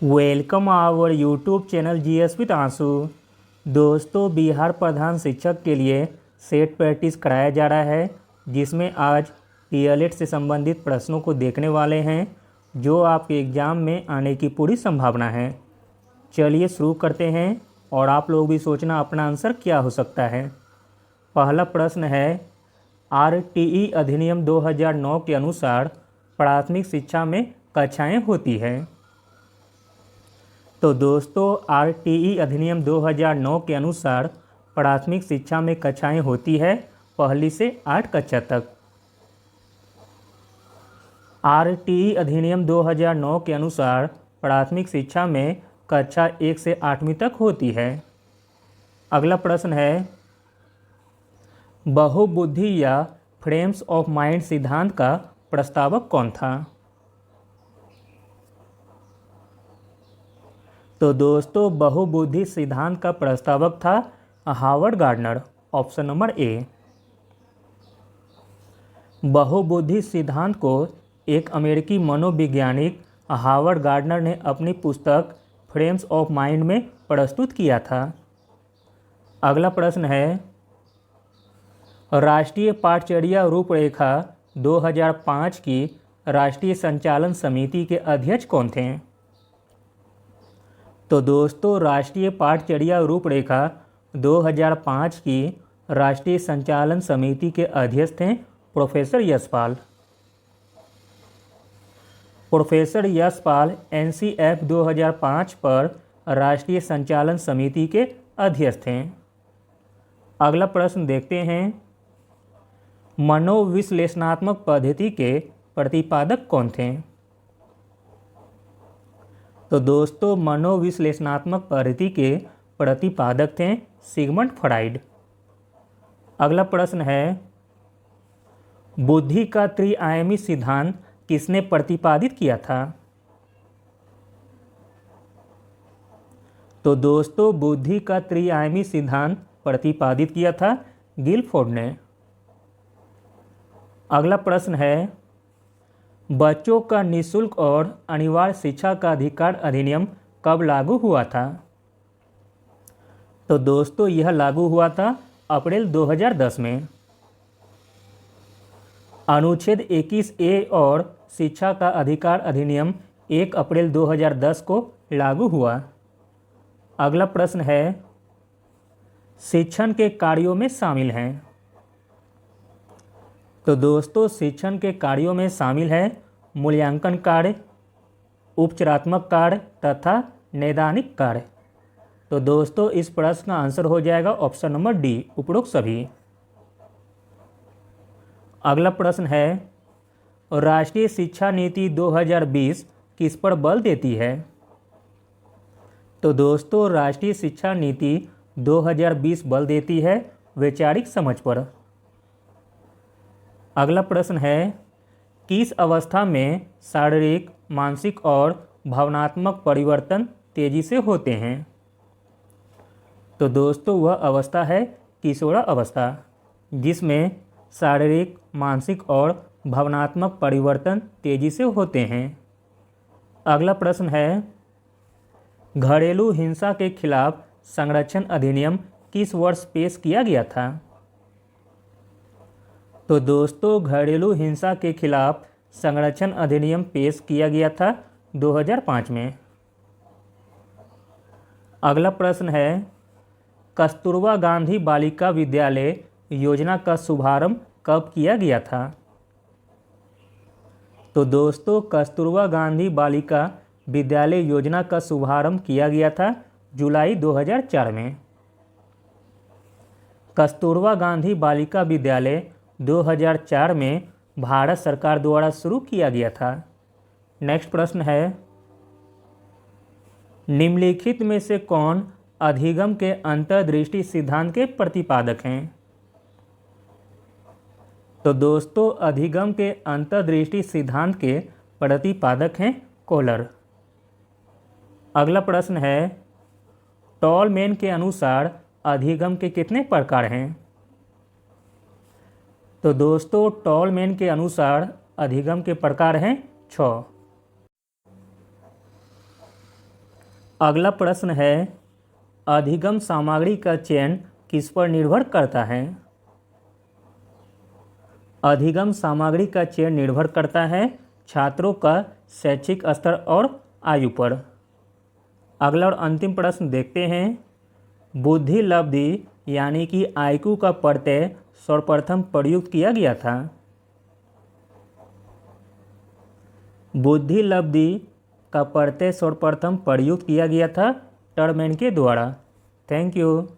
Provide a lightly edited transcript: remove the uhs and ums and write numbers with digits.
Welcome our YouTube channel GS with Anshu. दोस्तों, बिहार प्रधान शिक्षक के लिए सेट प्रैक्टिस कराया जा रहा है, जिसमें आज डीएलएड से संबंधित प्रश्नों को देखने वाले हैं जो आपके एग्ज़ाम में आने की पूरी संभावना है। चलिए शुरू करते हैं और आप लोग भी सोचना अपना आंसर क्या हो सकता है। पहला प्रश्न है, आरटीई अधिनियम 2009 के अनुसार प्राथमिक शिक्षा में कक्षाएं होती हैं। तो दोस्तों, आरटीई अधिनियम 2009 के अनुसार प्राथमिक शिक्षा में कक्षाएं होती है पहली से 8 कक्षा तक। आरटीई अधिनियम 2009 के अनुसार प्राथमिक शिक्षा में कक्षा 1 से 8वीं तक होती है। अगला प्रश्न है, बहुबुद्धि या फ्रेम्स ऑफ माइंड सिद्धांत का प्रस्तावक कौन था? तो दोस्तों, बहुबुद्धि सिद्धांत का प्रस्तावक था Harvard Gardner. Option number A. बहुबुद्धि सिद्धांत को एक अमेरिकी मनोवैज्ञानिक हार्वर्ड गार्डनर ने अपनी पुस्तक फ्रेम्स ऑफ माइंड में प्रस्तुत किया था। अगला प्रश्न है, राष्ट्रीय पाठचर्या रूपरेखा 2005 की राष्ट्रीय संचालन समिति के अध्यक्ष कौन थे? तो दोस्तों, राष्ट्रीय पाठचर्या रूपरेखा 2005 की राष्ट्रीय संचालन समिति के अध्यक्ष थे professor Yashpal. Professor Yashpal NCF 2005 पर राष्ट्रीय संचालन समिति के अध्यक्ष थे। अगला प्रश्न देखते हैं, मनोविश्लेषणात्मक पद्धति के प्रतिपादक कौन थे? तो दोस्तों, मनोविश्लेषणात्मक पद्धति के प्रतिपादक थे सिगमंड फ्राइड। अगला प्रश्न है, बुद्धि का त्रिआयामी सिद्धांत किसने प्रतिपादित किया था? तो दोस्तों, बुद्धि का त्रिआयामी सिद्धांत प्रतिपादित किया था गिलफोर्ड ने। अगला प्रश्न है, बच्चों का निःशुल्क और अनिवार्य शिक्षा का अधिकार अधिनियम कब लागू हुआ था? तो दोस्तों, यह लागू हुआ था अप्रैल 2010 में। अनुच्छेद 21A और शिक्षा का अधिकार अधिनियम 1 अप्रैल 2010 को लागू हुआ। अगला प्रश्न है, शिक्षण के कार्यों में शामिल हैं। तो दोस्तों, शिक्षण के कार्यों में शामिल है मूल्यांकन कार्य, उपचारात्मक कार्य तथा नैदानिक कार्य। तो दोस्तों, इस प्रश्न का आंसर हो जाएगा ऑप्शन नंबर डी, उपरोक्त सभी। अगला प्रश्न है, राष्ट्रीय शिक्षा नीति 2020 किस पर बल देती है? तो दोस्तों, राष्ट्रीय शिक्षा नीति 2020 बल देती है वैचारिक समझ पर। अगला प्रश्न है, किस अवस्था में शारीरिक, मानसिक और भावनात्मक परिवर्तन तेजी से होते हैं? तो दोस्तों, वह अवस्था है किशोर अवस्था, जिसमें शारीरिक, मानसिक और भावनात्मक परिवर्तन तेजी से होते हैं। अगला प्रश्न है, घरेलू हिंसा के खिलाफ संरक्षण अधिनियम किस वर्ष पेश किया गया था? तो दोस्तों, घरेलू हिंसा के खिलाफ संरक्षण अधिनियम पेश किया गया था 2005 में। अगला प्रश्न है, कस्तूरबा गांधी बालिका विद्यालय योजना का शुभारंभ कब किया गया था? तो दोस्तों, कस्तूरबा गांधी बालिका विद्यालय योजना का शुभारंभ किया गया था जुलाई 2004 में। कस्तूरबा गांधी बालिका विद्यालय 2004 में भारत सरकार द्वारा शुरू किया गया था। नेक्स्ट प्रश्न है, निम्नलिखित में से कौन अधिगम के अंतर्दृष्टि सिद्धांत के प्रतिपादक हैं? तो दोस्तों, अधिगम के अंतर्दृष्टि सिद्धांत के प्रतिपादक हैं कोहलर। अगला प्रश्न है, टॉलमैन के अनुसार अधिगम के कितने प्रकार हैं? तो दोस्तों, टॉलमैन के अनुसार अधिगम के प्रकार हैं 6। अगला प्रश्न है, अधिगम सामग्री का चयन किस पर निर्भर करता है? अधिगम सामग्री का चयन निर्भर करता है छात्रों का शैक्षिक स्तर और आयु पर। अगला और अंतिम प्रश्न देखते हैं, बुद्धि लब्धि यानी कि आईक्यू का प्रत्यय सर्वप्रथम प्रयुक्त किया गया था? बुद्धि लब्धि का प्रत्यय सर्वप्रथम प्रयुक्त किया गया था टर्मेन के द्वारा। Thank you.